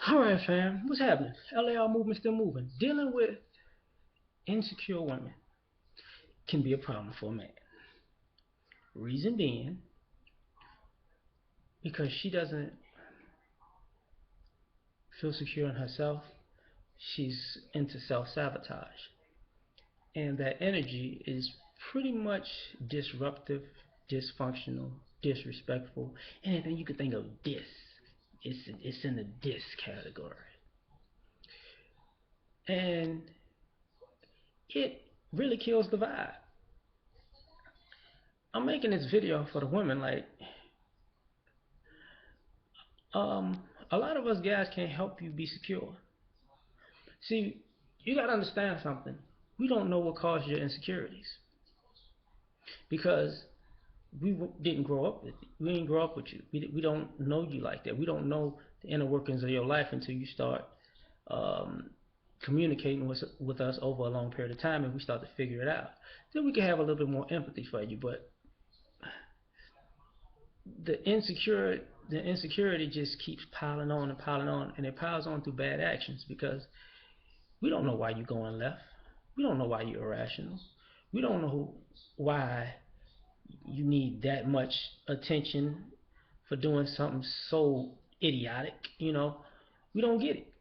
Alright, fam, what's happening? L.A.R movement still moving. Dealing with insecure women can be a problem for a man. Reason being, because she doesn't feel secure in herself, she's into self sabotage. And that energy is pretty much disruptive, dysfunctional, disrespectful. Anything you could think of, it's in the dis category. And it really kills the vibe. I'm making this video for the women, like, um, a lot of us guys can't help you be secure. See, you gotta understand something. We don't know what caused your insecurities because didn't grow up with you. We didn't grow up with you. We don't know you like that. We don't know the inner workings of your life until you start um, communicating with us over a long period of time, and we start to figure it out. Then we can have a little bit more empathy for you. But the insecurity just keeps piling on, and it piles on through bad actions because we don't know why you're going left. We don't know why you're irrational. We don't know why you need that much attention for doing something so idiotic. We don't get it.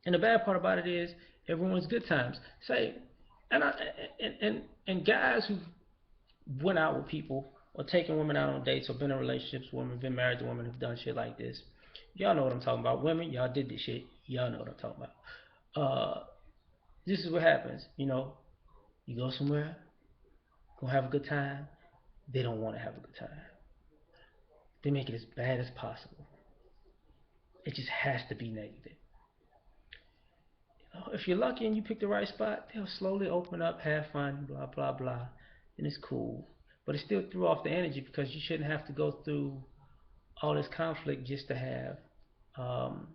And the bad part about it is everyone's good times. Say, and I, and guys who went out with people or taken women out on dates or been in relationships with women, been married to women who've done shit like this. Y'all know what I'm talking about. Women, y'all did this shit. Y'all know what I'm talking about. This is what happens. You go somewhere, gonna have a good time. They don't want to have a good time. They make it as bad as possible. It just has to be negative. If you're lucky and you pick the right spot, they'll slowly open up, have fun, blah blah blah, and it's cool. But it still threw off the energy because you shouldn't have to go through all this conflict just to have um,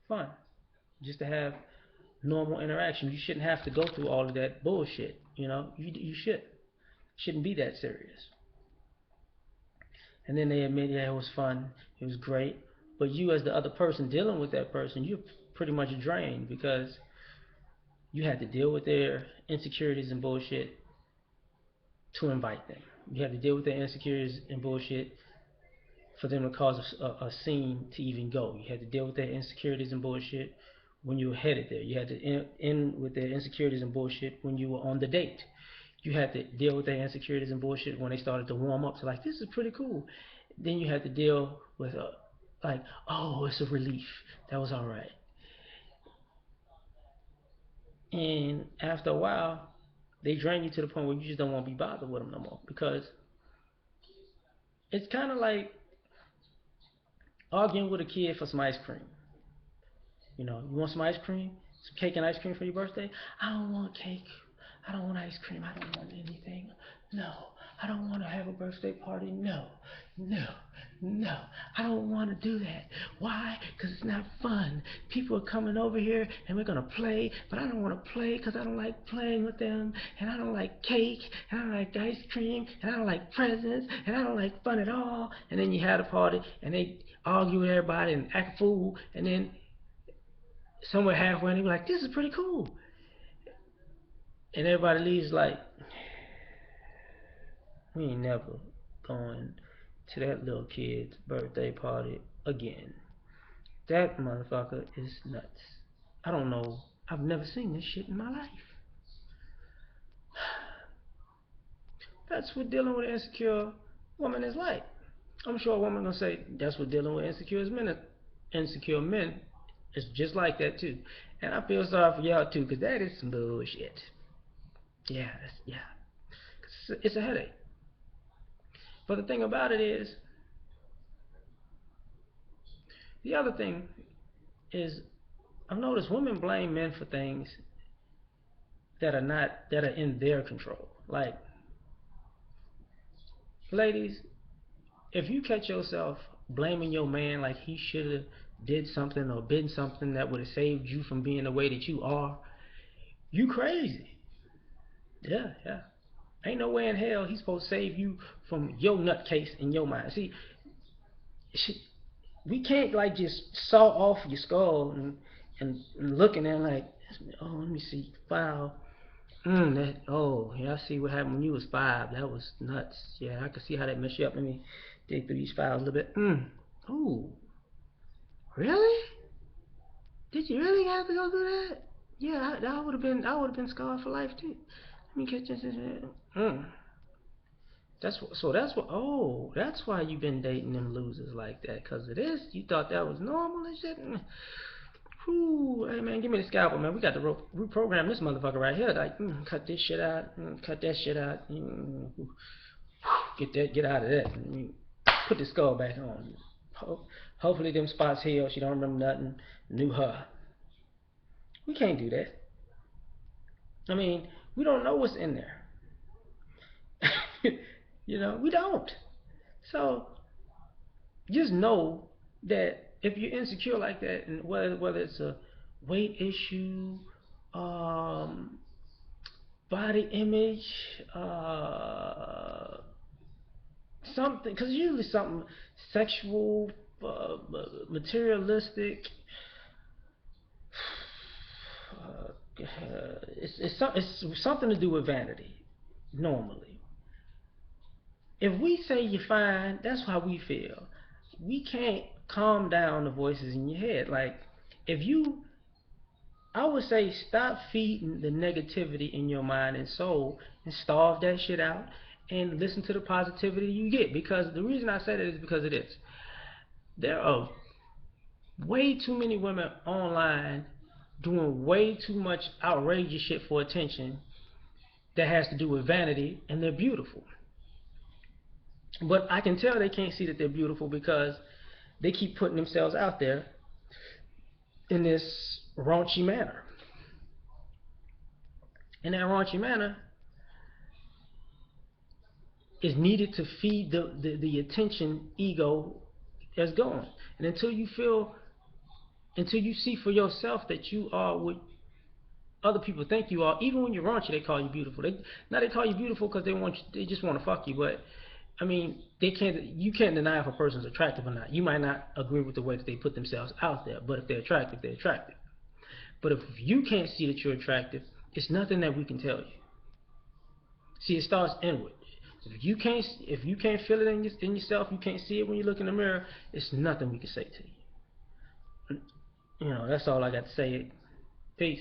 fun, just to have normal interaction. You shouldn't have to go through all of that bullshit. You shouldn't be that serious. And then they admit, yeah, it was fun, it was great. But you, as the other person dealing with that person, you're pretty much drained because you had to deal with their insecurities and bullshit to invite them. You had to deal with their insecurities and bullshit for them to cause a scene to even go. You had to deal with their insecurities and bullshit when you were headed there. You had to end with their insecurities and bullshit when you were on the date. You had to deal with their insecurities and bullshit when they started to warm up. So like, this is pretty cool. Then you had to deal with like, oh, it's a relief. That was all right. And after a while, they drain you to the point where you just don't want to be bothered with them no more because it's kind of like arguing with a kid for some ice cream. You want some ice cream? Some cake and ice cream for your birthday? I don't want cake. I don't want ice cream. I don't want anything. No. I don't want to have a birthday party. No. No. No. I don't want to do that. Why? Because it's not fun. People are coming over here and we're going to play, but I don't want to play because I don't like playing with them, and I don't like cake, and I don't like ice cream, and I don't like presents, and I don't like fun at all. And then you had a party and they argue with everybody and act a fool, and then somewhere halfway, and they be like, "This is pretty cool," and everybody leaves like, "We ain't never going to that little kid's birthday party again. That motherfucker is nuts. I don't know. I've never seen this shit in my life." That's what dealing with an insecure woman is like. I'm sure a woman gonna say that's what dealing with insecure men is just like that too. And I feel sorry for y'all too, cause that is some bullshit. Yeah, yeah. It's a headache. But the thing about it is, the other thing is, I've noticed women blame men for things that are in their control. Like, ladies, if you catch yourself blaming your man like he should have did something or been something that would have saved you from being the way that you are, you crazy. Yeah, yeah. Ain't no way in hell he's supposed to save you from your nutcase in your mind. See, we can't like just saw off your skull and looking at it like, oh, let me see, file. Yeah, I see what happened when you was 5. That was nuts. Yeah, I can see how that messed you up. Let me dig through these files a little bit. Oh, really? Did you really have to go through that? Yeah, I would have been scarred for life too. Let me catch this. Mm. That's why you've been dating them losers like that, cause of this. You thought that was normal and shit. Whew, hey man, give me the scalpel, man. We got to reprogram this motherfucker right here. Like, cut this shit out, cut that shit out. Get out of that. Put the skull back on. Hopefully them spots heal. She don't remember nothing. New her. We can't do that. I mean, we don't know what's in there. We don't. So just know that if you're insecure like that, and whether it's a weight issue, um, body image, something, because usually something sexual, materialistic. It's something to do with vanity normally. If we say you're fine, that's how we feel. We can't calm down the voices in your head. Like, if you, I would say, stop feeding the negativity in your mind and soul and starve that shit out and listen to the positivity you get. Because the reason I say that is because it is. There are way too many women online doing way too much outrageous shit for attention that has to do with vanity, and they're beautiful. But I can tell they can't see that they're beautiful because they keep putting themselves out there in this raunchy manner. And that raunchy manner is needed to feed the attention ego that's going. And until you see for yourself that you are what other people think you are, even when you're raunchy, they call you beautiful. They call you beautiful because they just want to fuck you. But I mean, you can't deny if a person's attractive or not. You might not agree with the way that they put themselves out there, but if they're attractive, they're attractive. But if you can't see that you're attractive, it's nothing that we can tell you. See, it starts inward. If you can't feel it in yourself, you can't see it when you look in the mirror. It's nothing we can say to you. That's all I got to say. Peace.